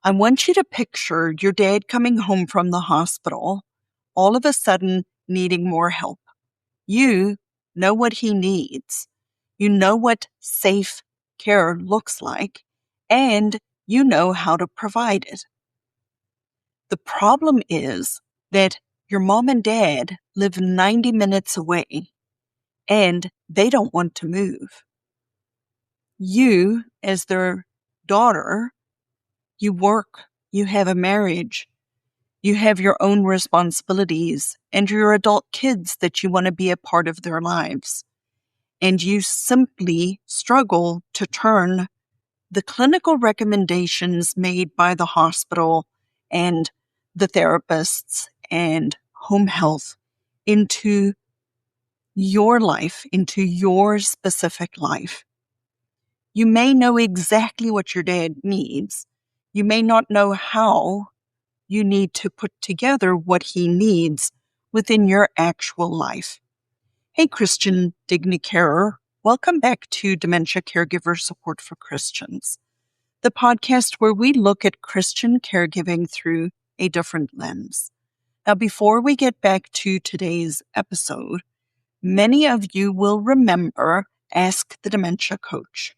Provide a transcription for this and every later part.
I want you to picture your dad coming home from the hospital, all of a sudden needing more help. You know what he needs. You know what safe care looks like, and you know how to provide it. The problem is that your mom and dad live 90 minutes away, and they don't want to move. You, as their daughter, you work, you have a marriage, you have your own responsibilities, and your adult kids that you want to be a part of their lives. And you simply struggle to turn the clinical recommendations made by the hospital and the therapists and home health into your life, into your specific life. You may know exactly what your dad needs. You may not know how you need to put together what he needs within your actual life. Hey, Christian Dignicarer, welcome back to Dementia Caregiver Support for Christians, the podcast where we look at Christian caregiving through a different lens. Now, before we get back to today's episode, many of you will remember Ask the Dementia Coach.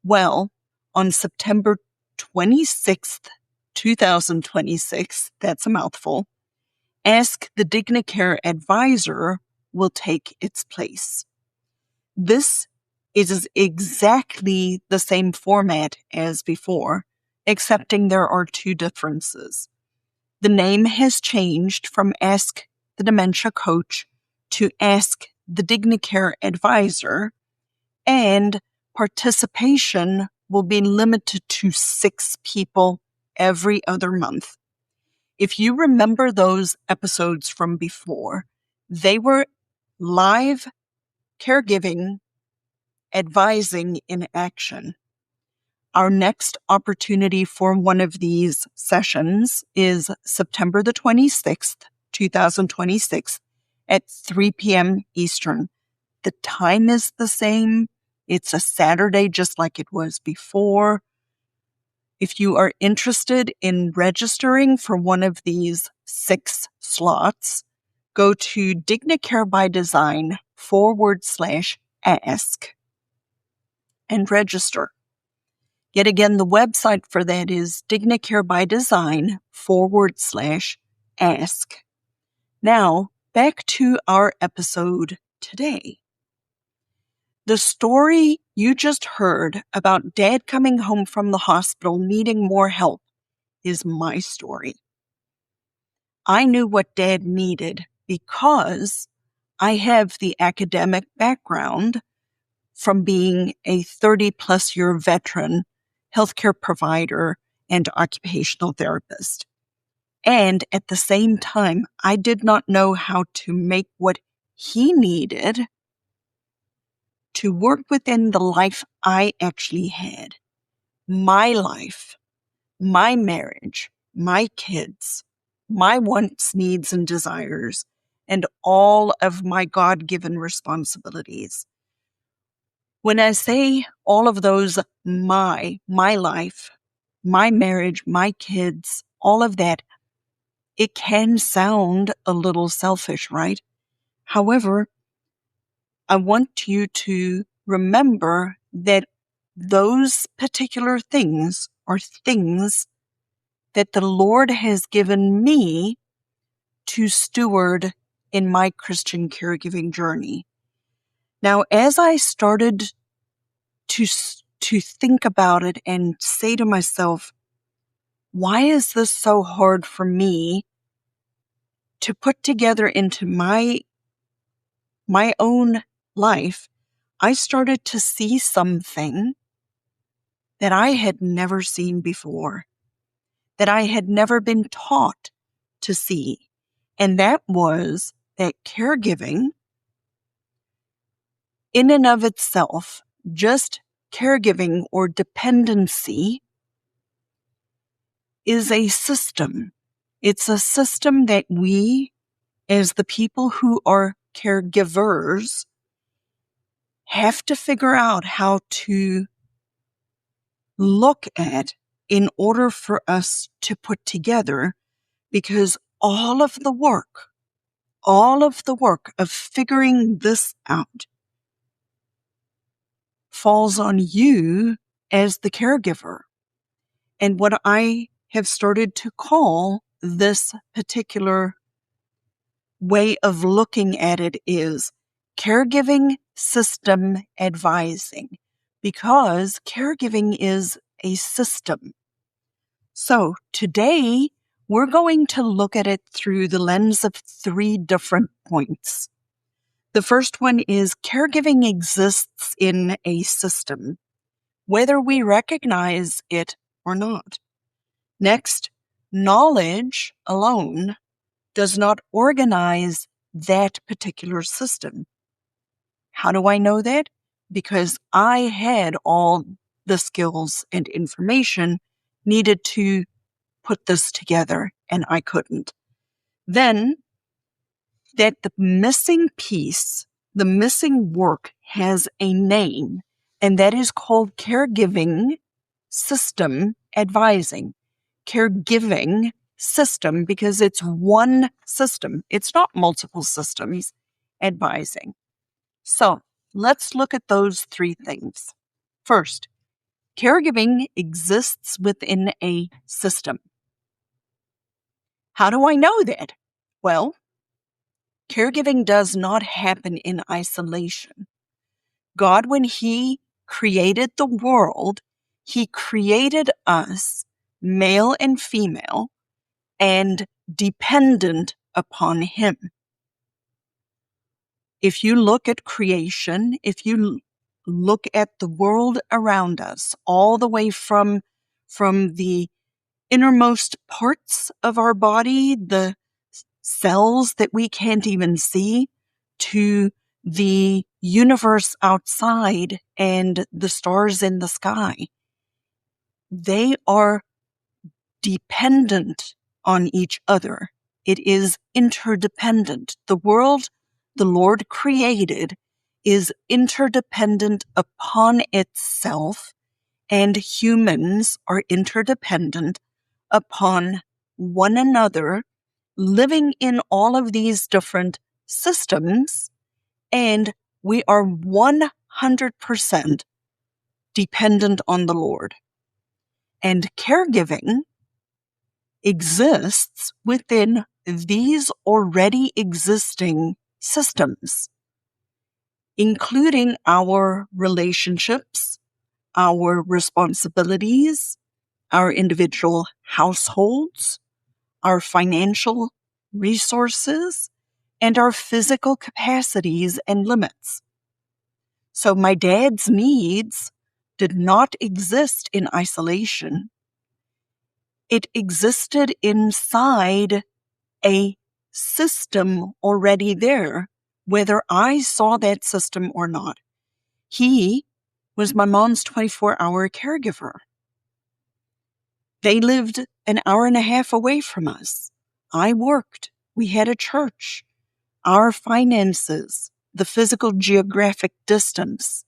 Well, on September 26th, 2026, that's a mouthful, Ask the Dignicare Advisor will take its place. This is exactly the same format as before, excepting there are two differences. The name has changed from Ask the Dementia Coach to Ask the Dignicare Advisor, and participation will be limited to 6 people every other month. If you remember those episodes from before, they were live caregiving, advising in action. Our next opportunity for one of these sessions is September the 26th, 2026 at 3 p.m. Eastern. The time is the same. It's a Saturday just like it was before. If you are interested in registering for one of these 6 slots, go to dignicarebydesign.com/ask and register. Yet again, the website for that is dignicarebydesign.com/ask. Now, back to our episode today. The story you just heard about Dad coming home from the hospital needing more help is my story. I knew what Dad needed because I have the academic background from being a 30-plus year veteran, healthcare provider, and occupational therapist. And at the same time, I did not know how to make what he needed to work within the life I actually had. My life, my marriage, my kids, my wants, needs, and desires, and all of my God-given responsibilities. When I say all of those, my life, my marriage, my kids, all of that, it can sound a little selfish, right? However, I want you to remember that those particular things are things that the Lord has given me to steward in my Christian caregiving journey. Now, as I started to think about it and say to myself, why is this so hard for me to put together into my own life? I started to see something that I had never seen before, that I had never been taught to see. And that was that caregiving in and of itself, just caregiving or dependency, is a system. It's a system that we, as the people who are caregivers, have to figure out how to look at in order for us to put together, because all of the work of figuring this out falls on you as the caregiver. And what I have started to call this particular way of looking at it is caregiving system advising, because caregiving is a system. So today, we're going to look at it through the lens of 3 different points. The first one is caregiving exists in a system, whether we recognize it or not. Next, knowledge alone does not organize that particular system. How do I know that? Because I had all the skills and information needed to put this together, and I couldn't. Then, that the missing piece, the missing work, has a name, and that is called caregiving system advising. Caregiving system, because it's one system. It's not multiple systems advising. So let's look at those 3 things. First, caregiving exists within a system. How do I know that? Well, caregiving does not happen in isolation. God, when He created the world, He created us, male and female, and dependent upon Him. If you look at creation, if you look at the world around us, all the way from the innermost parts of our body, the cells that we can't even see, to the universe outside and the stars in the sky, they are dependent on each other. It is interdependent. The world the Lord created is interdependent upon itself, and humans are interdependent upon one another, living in all of these different systems, and we are 100% dependent on the Lord. And caregiving exists within these already existing systems, including our relationships, our responsibilities, our individual households, our financial resources, and our physical capacities and limits. So my dad's needs did not exist in isolation. It existed inside a system already there, whether I saw that system or not. He was my mom's 24-hour caregiver. They lived an hour and a half away from us. I worked. We had a church. Our finances, the physical geographic distance,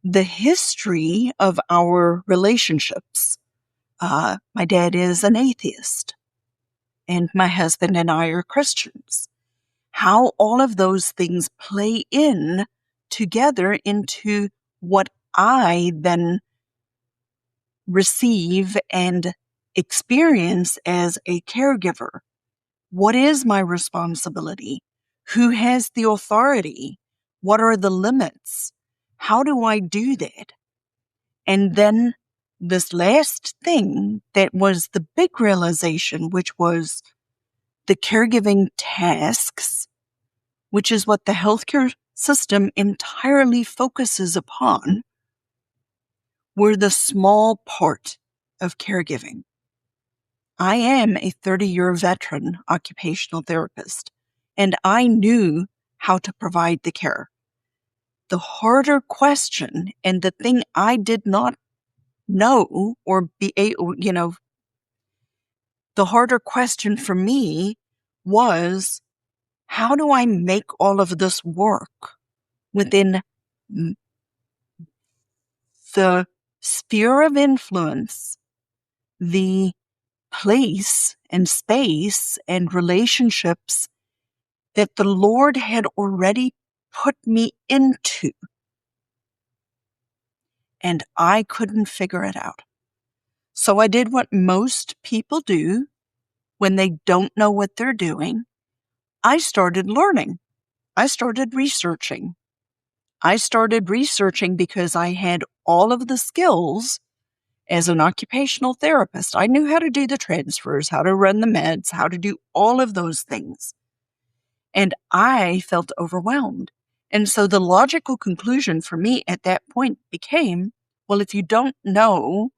the history of our relationships. My dad is an atheist, and my husband and I are Christians. How all of those things play in together into what I then receive and experience as a caregiver. What is my responsibility? Who has the authority? What are the limits? How do I do that? And then this last thing that was the big realization, which was the caregiving tasks, which is what the healthcare system entirely focuses upon, were the small part of caregiving. I am a 30-year veteran occupational therapist, and I knew how to provide the care. The harder question, and the thing I did not know or be able, the harder question for me was, how do I make all of this work within the sphere of influence the place and space and relationships that the Lord had already put me into. And I couldn't figure it out. So I did what most people do when they don't know what they're doing. I started learning. I started researching. I started researching because I had all of the skills as an occupational therapist. I knew how to do the transfers, how to run the meds, how to do all of those things. And I felt overwhelmed. And so the logical conclusion for me at that point became, well, if you don't know,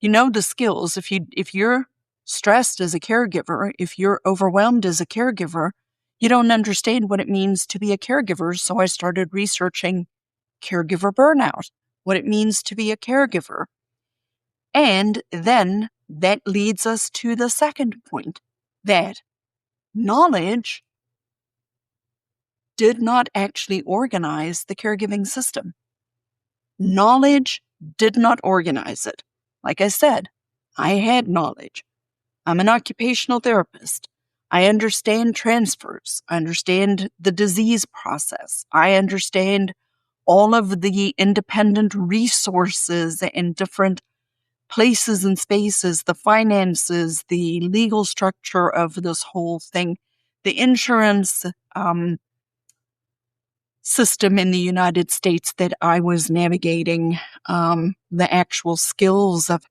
you know the skills. If you're stressed as a caregiver, if you're overwhelmed as a caregiver, you don't understand what it means to be a caregiver. So I started researching caregiver burnout, what it means to be a caregiver. And then that leads us to the second point, that knowledge did not actually organize the caregiving system. Knowledge did not organize it. Like I said, I had knowledge. I'm an occupational therapist. I understand transfers. I understand the disease process. I understand all of the independent resources and different places and spaces, the finances, the legal structure of this whole thing, the insurance system in the United States that I was navigating, the actual skills of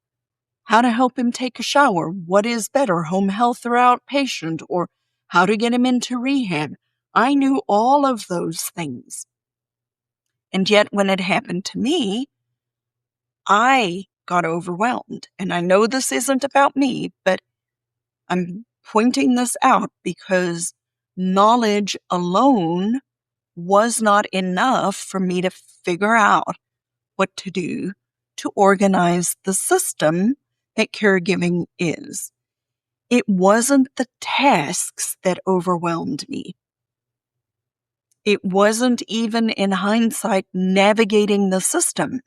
how to help him take a shower, what is better, home health or outpatient, or how to get him into rehab. I knew all of those things. And yet when it happened to me, I got overwhelmed. And I know this isn't about me, but I'm pointing this out because knowledge alone was not enough for me to figure out what to do to organize the system that caregiving is. It wasn't the tasks that overwhelmed me. It wasn't even in hindsight navigating the system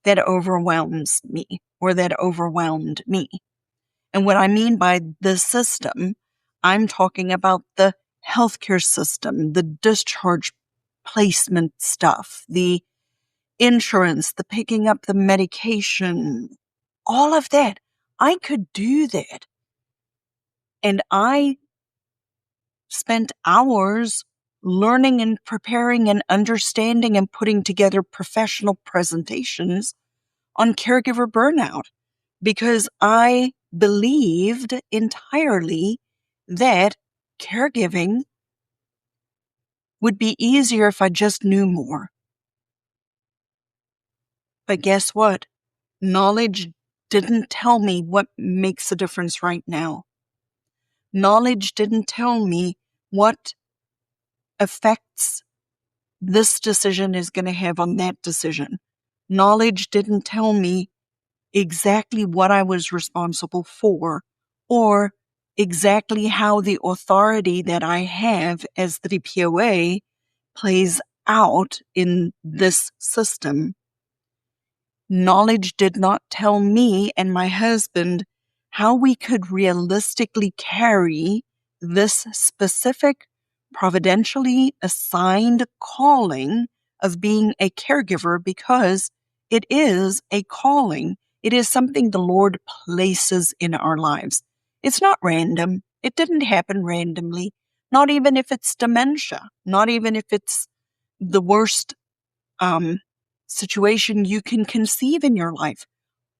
that overwhelms me or that overwhelmed me. And what I mean by the system, I'm talking about the healthcare system, the discharge placement stuff, the insurance, the picking up the medication, all of that. I could do that. And I spent hours learning and preparing and understanding and putting together professional presentations on caregiver burnout because I believed entirely that caregiving would be easier if I just knew more. But guess what? Knowledge didn't tell me what makes a difference right now. Knowledge didn't tell me what effects this decision is going to have on that decision. Knowledge didn't tell me exactly what I was responsible for or exactly how the authority that I have as the DPOA plays out in this system. Knowledge did not tell me and my husband how we could realistically carry this specific, providentially assigned calling of being a caregiver because it is a calling. It is something the Lord places in our lives. It's not random. It didn't happen randomly. Not even if it's dementia. Not even if it's the worst situation you can conceive in your life.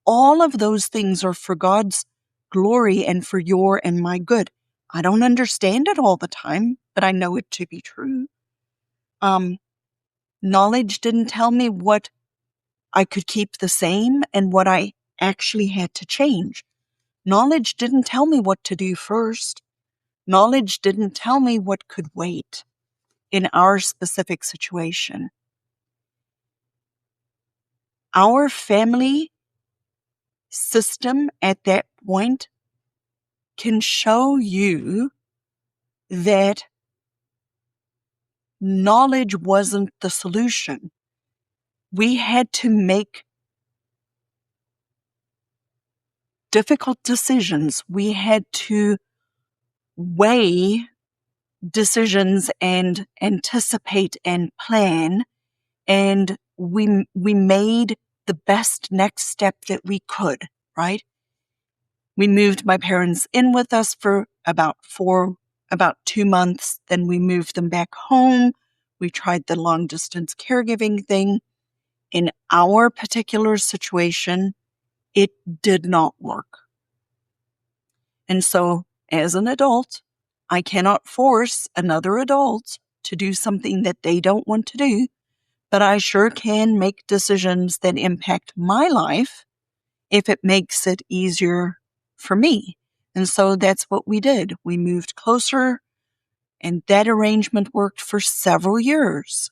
All of those things are for God's glory and for your and my good. I don't understand it all the time, but I know it to be true. Knowledge didn't tell me what I could keep the same and what I actually had to change. Knowledge didn't tell me what to do first. Knowledge didn't tell me what could wait in our specific situation. Our family system at that point can show you that knowledge wasn't the solution. We had to make difficult decisions. We had to weigh decisions and anticipate and plan. And we made the best next step that we could, right? We moved my parents in with us for about 2 months. Then we moved them back home. We tried the long distance caregiving thing. In our particular situation, it did not work. And so as an adult, I cannot force another adult to do something that they don't want to do, but I sure can make decisions that impact my life if it makes it easier for me. And so that's what we did. We moved closer, and that arrangement worked for several years.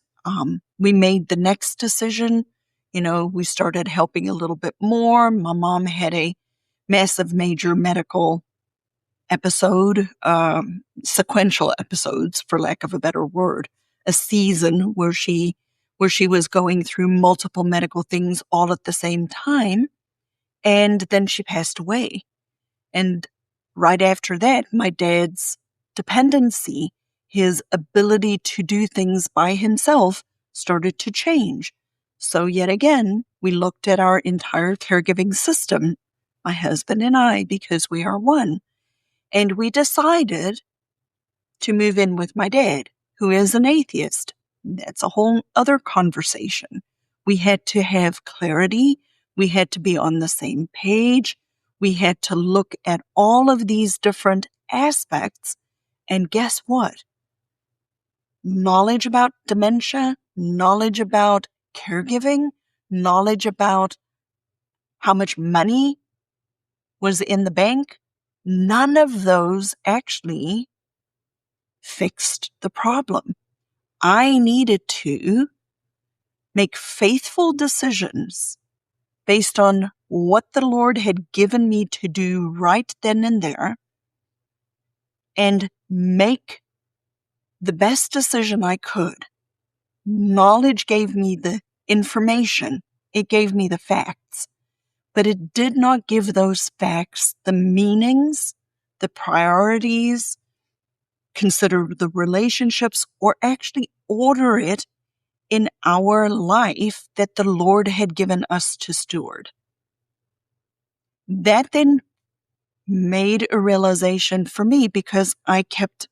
We made the next decision. We started helping a little bit more. My mom had a massive major medical episode, sequential episodes, for lack of a better word, a season where she was going through multiple medical things all at the same time. And then she passed away. And right after that, my dad's dependency, his ability to do things by himself, started to change. So yet again, we looked at our entire caregiving system, my husband and I, because we are one. And we decided to move in with my dad, who is an atheist. That's a whole other conversation. We had to have clarity. We had to be on the same page. We had to look at all of these different aspects. And guess what? Knowledge about dementia, knowledge about caregiving, knowledge about how much money was in the bank, none of those actually fixed the problem. I needed to make faithful decisions based on what the Lord had given me to do right then and there, and make the best decision I could. Knowledge gave me the information. It gave me the facts, but it did not give those facts the meanings, the priorities, consider the relationships, or actually order it in our life that the Lord had given us to steward. That then made a realization for me, because I kept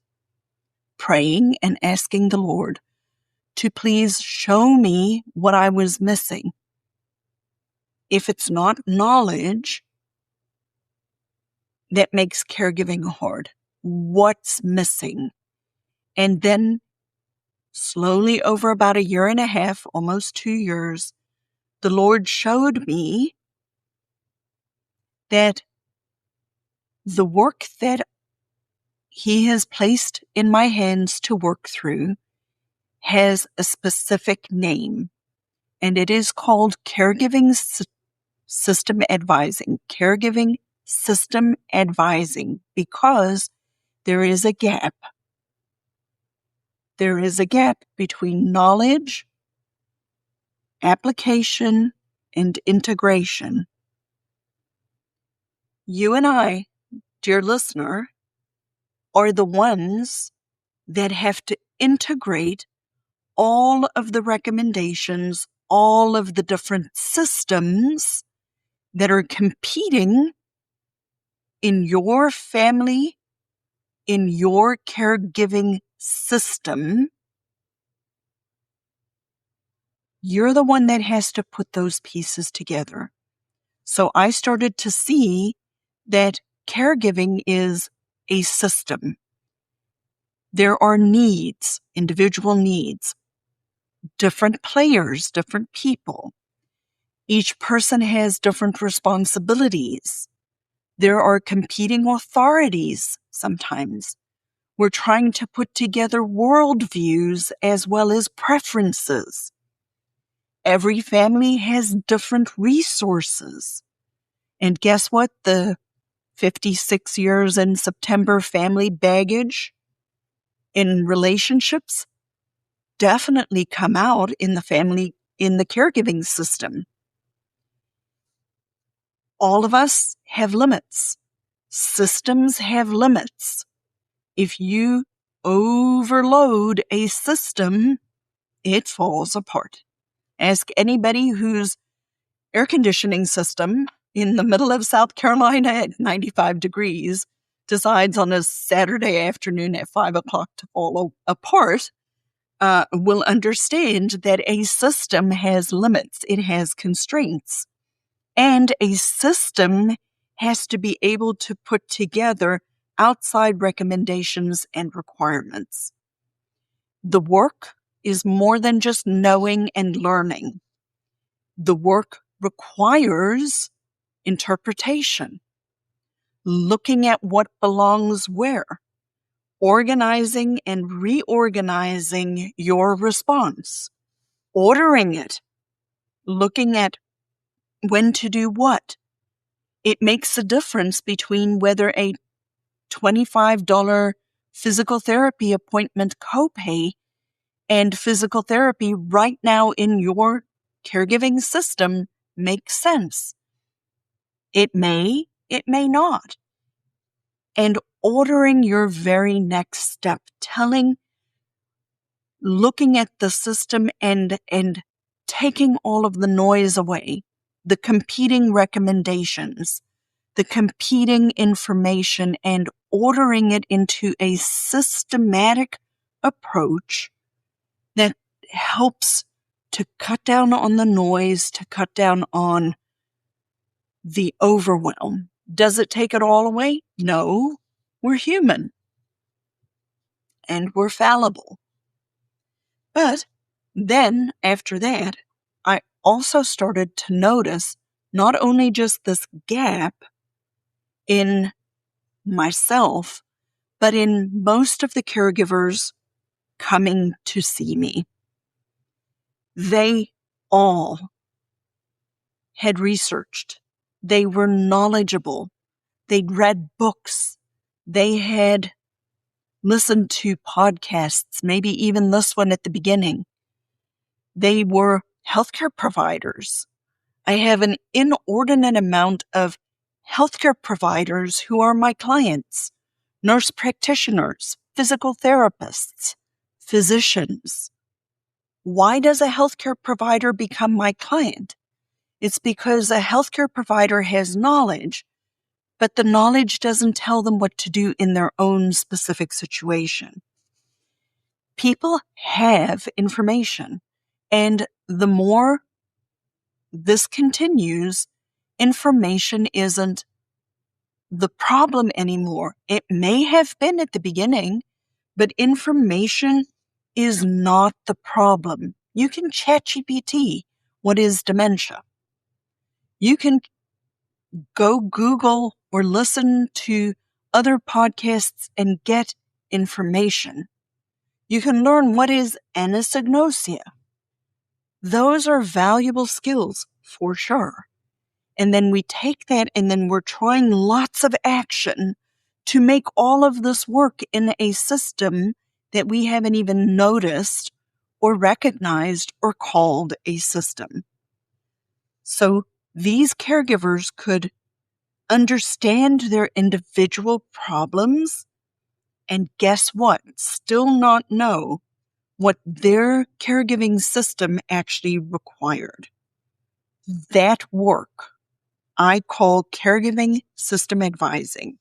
praying and asking the Lord to please show me what I was missing. If it's not knowledge that makes caregiving hard, what's missing? And then slowly, over about 1.5 years, almost 2 years, the Lord showed me that the work that He has placed in my hands to work through has a specific name, and it is called Caregiving System Advising. Caregiving System Advising, because there is a gap. There is a gap between knowledge, application, and integration. You and I, dear listener, are the ones that have to integrate all of the recommendations, all of the different systems that are competing in your family, in your caregiving system. You're the one that has to put those pieces together. So I started to see that caregiving is a system. There are needs, individual needs, different players, different people. Each person has different responsibilities. There are competing authorities sometimes. We're trying to put together worldviews as well as preferences. Every family has different resources. And guess what? The 56 years in September family baggage in relationships definitely come out in the caregiving system. All of us have limits. Systems have limits. If you overload a system, it falls apart. Ask anybody whose air conditioning system in the middle of South Carolina at 95 degrees decides on a Saturday afternoon at 5 o'clock to fall apart, will understand that a system has limits. It has constraints. And a system has to be able to put together outside recommendations and requirements. The work is more than just knowing and learning. The work requires interpretation, looking at what belongs where, organizing and reorganizing your response, ordering it, looking at when to do what. It makes a difference between whether a $25 physical therapy appointment copay and physical therapy right now in your caregiving system makes sense. It may not. And ordering your very next step, looking at the system and taking all of the noise away, the competing recommendations, the competing information, and ordering it into a systematic approach that helps to cut down on the noise, to cut down on the overwhelm. Does it take it all away? No, we're human and we're fallible. But then after that, I also started to notice not only just this gap in myself, but in most of the caregivers coming to see me. They all had researched. They were knowledgeable. They'd read books. They had listened to podcasts, maybe even this one at the beginning. They were healthcare providers. I have an inordinate amount of healthcare providers who are my clients, nurse practitioners, physical therapists, physicians. Why does a healthcare provider become my client? It's because a healthcare provider has knowledge, but the knowledge doesn't tell them what to do in their own specific situation. People have information, and the more this continues, information isn't the problem anymore. It may have been at the beginning, but information is not the problem. You can ChatGPT what is dementia. You can go Google or listen to other podcasts and get information. You can learn what is anosognosia. Those are valuable skills for sure. And then we take that and then we're trying lots of action to make all of this work in a system that we haven't even noticed or recognized or called a system. So these caregivers could understand their individual problems and guess what? Still not know what their caregiving system actually required. That work I call caregiving system advising.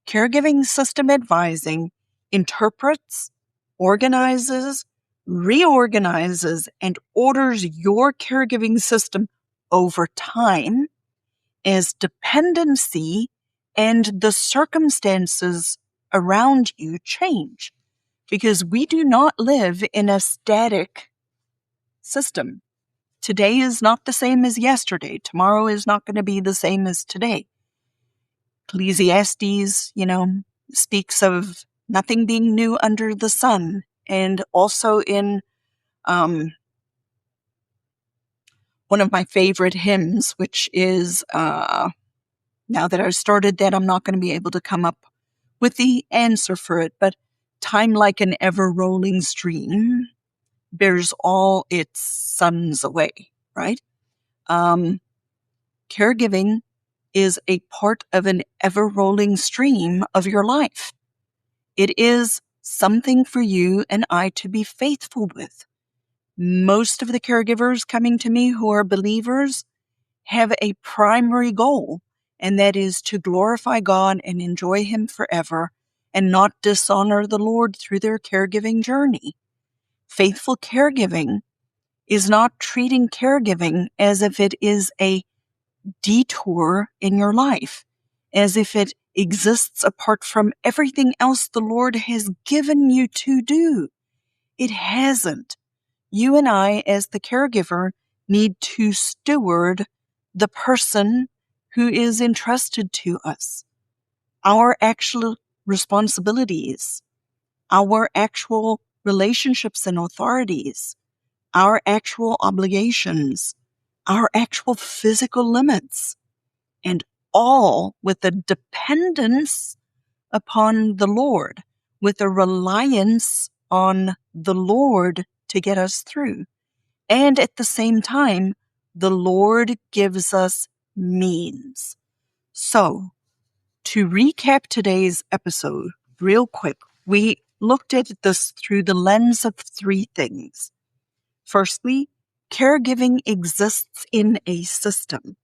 Caregiving system advising interprets, organizes, reorganizes, and orders your caregiving system over time as dependency and the circumstances around you change. Because we do not live in a static system. Today is not the same as yesterday. Tomorrow is not going to be the same as today. Ecclesiastes, speaks of nothing being new under the sun. And also in one of my favorite hymns, which is, now that I've started that, I'm not going to be able to come up with the answer for it, but time like an ever-rolling stream bears all its sons away, right? Caregiving is a part of an ever-rolling stream of your life. It is something for you and I to be faithful with. Most of the caregivers coming to me who are believers have a primary goal, and that is to glorify God and enjoy Him forever and not dishonor the Lord through their caregiving journey. Faithful caregiving is not treating caregiving as if it is a detour in your life, as if it exists apart from everything else the Lord has given you to do. It hasn't. You and I, as the caregiver, need to steward the person who is entrusted to us, our actual responsibilities, our actual relationships and authorities, our actual obligations, our actual physical limits, and all with a dependence upon the Lord, with a reliance on the Lord to get us through. And at the same time, the Lord gives us means. So, to recap today's episode real quick, we looked at this through the lens of three things. Firstly, caregiving exists in a system,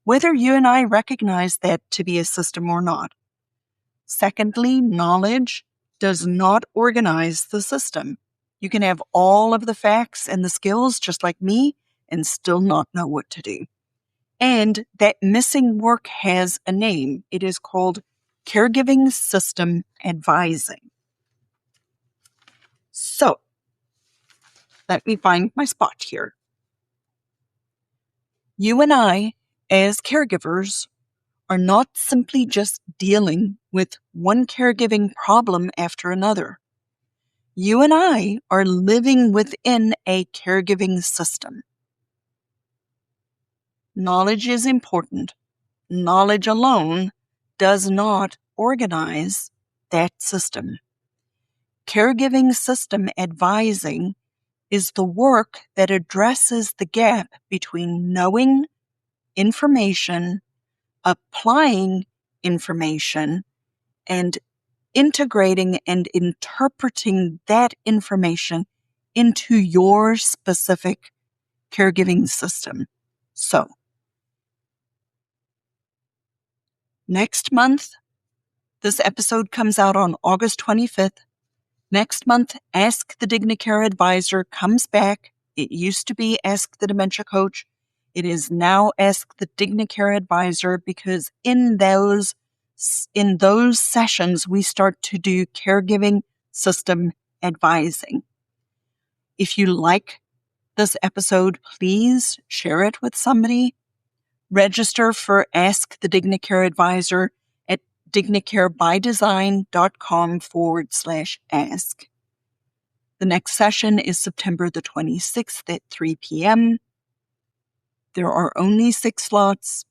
whether you and I recognize that to be a system or not. Secondly, knowledge does not organize the system. You can have all of the facts and the skills just like me and still not know what to do. And that missing work has a name. It is called Caregiving System Advising. So, let me find my spot here. You and I, as caregivers, are not simply just dealing with one caregiving problem after another. You and I are living within a caregiving system. Knowledge is important. Knowledge alone does not organize that system. Caregiving system advising is the work that addresses the gap between knowing information, applying information, and integrating and interpreting that information into your specific caregiving system. So, next month, this episode comes out on August 25th. Next month, Ask the Dignicare Advisor comes back. It used to be Ask the Dementia Coach. It is now Ask the Dignicare Advisor because in those sessions, we start to do caregiving system advising. If you like this episode, please share it with somebody. Register for Ask the Dignicare Advisor at dignicarebydesign.com/ask. The next session is September the 26th at 3 p.m. There are only 6 slots.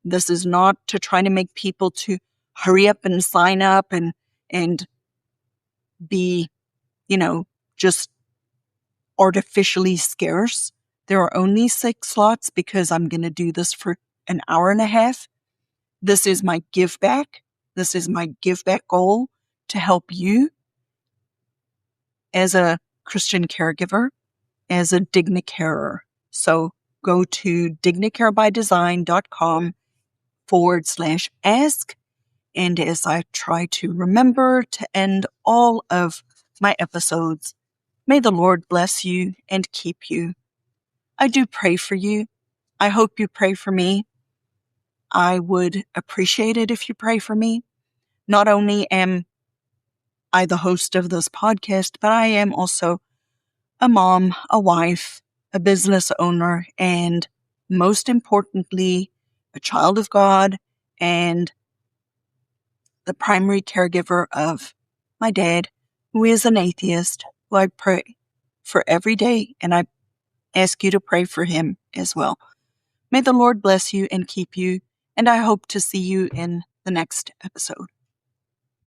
This is not to try to make people to hurry up and sign up and be, just artificially scarce. There are only 6 slots because I'm going to do this for an hour and a half. This is my give back. This is my give back goal to help you as a Christian caregiver, as a dignicarer. So go to dignicarebydesign.com/ask. And as I try to remember to end all of my episodes, may the Lord bless you and keep you. I do pray for you. I hope you pray for me. I would appreciate it if you pray for me. Not only am I the host of this podcast, but I am also a mom, a wife, a business owner, and most importantly, a child of God and the primary caregiver of my dad, who is an atheist, who I pray for every day, and I ask you to pray for him as well. May the Lord bless you and keep you, and I hope to see you in the next episode.